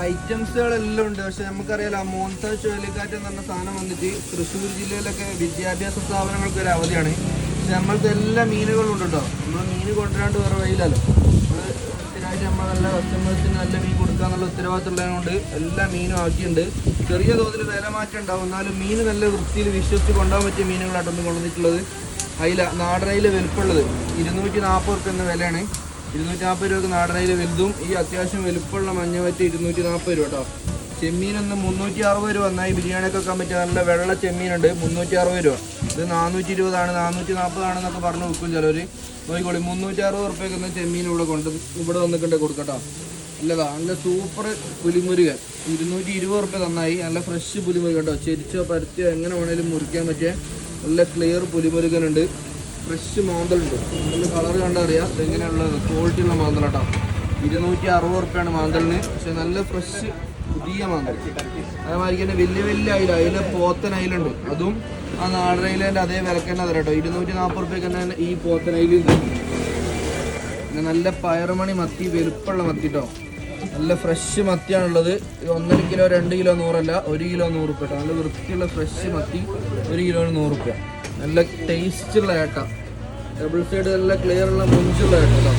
ഐറ്റംസുകളെല്ലാം ഉണ്ട്. പക്ഷെ നമുക്കറിയാലോ മോൺസൺ ചുഴലിക്കാറ്റ് എന്ന് പറഞ്ഞ സാധനം വന്നിട്ട് തൃശ്ശൂർ ജില്ലയിലൊക്കെ വിദ്യാഭ്യാസ സ്ഥാപനങ്ങൾക്ക് ഒരു അവധിയാണ്. പക്ഷെ നമ്മൾക്ക് എല്ലാ മീനുകളും ഉണ്ട് കേട്ടോ. നമ്മൾ മീൻ കൊണ്ടുവരാണ്ട് വേറെ വഴിയില്ലല്ലോ. സ്ഥിരമായിട്ട് നമ്മൾ നല്ല കസ്റ്റമേഴ്സിന് നല്ല മീൻ കൊടുക്കുക എന്നുള്ള ഉത്തരവാദിത്തമുള്ളതുകൊണ്ട് എല്ലാ മീനും ആക്കിയിട്ടുണ്ട്. ചെറിയ തോതിൽ വില മാറ്റം ഉണ്ടാവും, എന്നാലും മീൻ നല്ല വൃത്തിയിൽ വിശ്വസിച്ച് കൊണ്ടുപോകാൻ പറ്റിയ മീനുകളായിട്ടൊന്നും കൊണ്ടുവന്നിട്ടുള്ളത്. അയില, നാടൻ അയില വലുപ്പമുള്ളത് 240 റുപ്യ എന്ന വിലയാണ്. 240 രൂപക്ക് നാടൻ അയില വലുതും ഈ അത്യാവശ്യം വലുപ്പമുള്ള മഞ്ഞവറ്റ് 240 രൂപ കേട്ടോ. ചെമ്മീനൊന്ന് 360 രൂപ. നന്നായി ബിരിയാണിയൊക്കെ വെക്കാൻ പറ്റിയ നല്ല വെള്ള ചെമ്മീനുണ്ട് 360 രൂപ. ഇത് 420 ആണ് 440 ആണെന്നൊക്കെ പറഞ്ഞ് വെക്കും ചിലവർ. നോക്കിക്കോളി 360 റുപ്യക്കൊന്ന് ചെമ്മീൻ ഇവിടെ വന്നിട്ടുണ്ട് കൊടുക്കട്ടോ. നല്ലതാ, നല്ല സൂപ്പർ പുലിമുരുകൻ 220 റുപ്യ. നന്നായി നല്ല ഫ്രഷ് പുലിമുരുകൻ കേട്ടോ. ചെരിച്ചോ പരത്തിയോ എങ്ങനെ വേണേലും മുറിക്കാൻ പറ്റിയ നല്ല ക്ലിയർ പുലിമുരുകനുണ്ട്. ഫ്രഷ് മാന്തലുണ്ട്, നല്ല കളർ കണ്ടറിയാം ഇതെങ്ങനെയുള്ളത് ക്വാളിറ്റി ഉള്ള മാന്തലാട്ടോ. 260 റുപ്യാണ് മാന്തലിന്. പക്ഷെ നല്ല ഫ്രഷ് പുതിയ മാന്തൽ. അതേമാതിരി തന്നെ വലിയ വലിയ അയില പോത്തൻ അയിലുണ്ട്, അതും ആ നാടൻ അയിലേൻ്റെ അതേ വിലക്ക് തന്നെ തരാം കേട്ടോ. 240 റുപ്യക്ക് തന്നെ ഈ പോത്തൻ അയിലുണ്ട്. പിന്നെ നല്ല പയറുമണി മത്തി, വലുപ്പമുള്ള മത്തി കേട്ടോ. നല്ല ഫ്രഷ് മത്തിയാണുള്ളത്. 1.5 കിലോ 2 കിലോ 100 അല്ല, 1 കിലോ 100 റുപ്യ കേട്ടോ. നല്ല വൃത്തിയുള്ള ഫ്രഷ് മത്തി 1 കിലോന് 100 റുപ്യ. നല്ല ടേസ്റ്റുള്ള ഏട്ട, ഡബിൾ സൈഡ് നല്ല ക്ലിയർ ഉള്ള മുഞ്ചുള്ള ഏട്ട കേട്ടോ.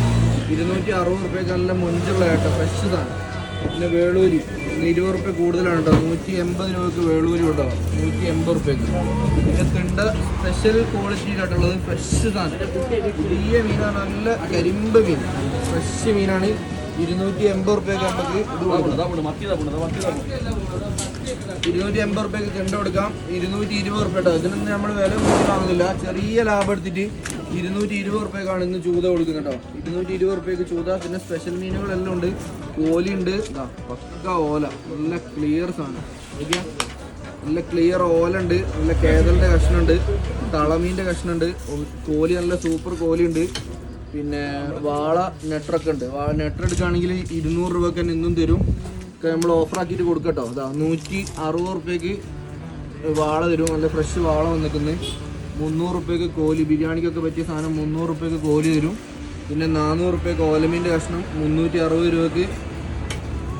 260 റുപ്യക്ക് നല്ല മുഞ്ചുള്ള ഏട്ട, ഫ്രഷ് സാധനം. പിന്നെ വേളൂരി 20 റുപ്യ കൂടുതലാണ് കേട്ടോ. 180 രൂപയ്ക്ക് വേളൂരി കേട്ടോ, 180 റുപ്യക്ക്. പിന്നെ തിണ്ട സ്പെഷ്യൽ ക്വാളിറ്റിയിലായിട്ടുള്ളത് ഫ്രഷ് സാധനം, പുതിയ മീനാണ്. നല്ല കരിമ്പ് മീൻ, ഫ്രഷ് മീനാണ്. 280 റുപ്യക്ക് നമുക്ക് ഇത് കൊടുക്കാം. 280 റുപ്യക്ക് തിണ്ട കൊടുക്കാം. 220 റുപ്യ കേട്ടോ. ഇതിനൊന്നും നമ്മൾ വില വാങ്ങുന്നില്ല, ചെറിയ ലാഭം എടുത്തിട്ട് 220 റുപ്യക്കാണ് ഇന്ന് ചൂത കൊടുക്കുന്നത് കേട്ടോ. 220 റുപ്യക്ക് ചൂത. പിന്നെ സ്പെഷ്യൽ മീനുകളെല്ലാം ഉണ്ട്. കോലി ഉണ്ട്, പക്ക ഓല, നല്ല ക്ലിയർ സാധനം. ഓക്കെ, നല്ല ക്ലിയർ ഓല ഉണ്ട്. നല്ല കേതലിൻ്റെ കഷ്ണമുണ്ട്, തളമീൻ്റെ കഷ്ണമുണ്ട്. കോലി നല്ല സൂപ്പർ കോലി ഉണ്ട്. പിന്നെ വാള നെട്ടറൊക്കെ ഉണ്ട്. നെട്ടർ എടുക്കുകയാണെങ്കിൽ 200 രൂപയ്ക്ക് തന്നെ ഇന്നും തരും. നമ്മൾ ഓഫറാക്കിയിട്ട് കൊടുക്കട്ടോ. അതാ 160 റുപ്യക്ക് വാള തരും, നല്ല ഫ്രഷ് വാള വന്നിട്ടുണ്ട്. 300 റുപ്യക്ക് കോലി, ബിരിയാണിക്കൊക്കെ പറ്റിയ സാധനം 300 റുപ്യക്ക് കോലി തരും. പിന്നെ 400 റുപ്യക്ക് ഓലമീൻ്റെ കഷ്ണം, 360 രൂപയ്ക്ക്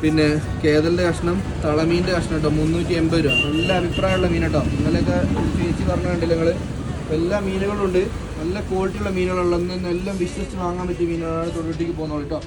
പിന്നെ കേതലിൻ്റെ കഷ്ണം, തളമീൻ്റെ കഷ്ണം കേട്ടോ, 380 രൂപ. നല്ല അഭിപ്രായമുള്ള മീൻ കേട്ടോ. ഇന്നലെയൊക്കെ ചേച്ചി പറഞ്ഞ കണ്ടില്ല നിങ്ങൾ. എല്ലാ മീനുകളുണ്ട്, നല്ല ക്വാളിറ്റിയുള്ള മീനുകളുള്ളതെന്ന് എല്ലാം വിശ്വസിച്ച് വാങ്ങാൻ പറ്റിയ മീനുകളാണ്. തൊഴിലേക്ക് പോകുന്നത് കേട്ടോ.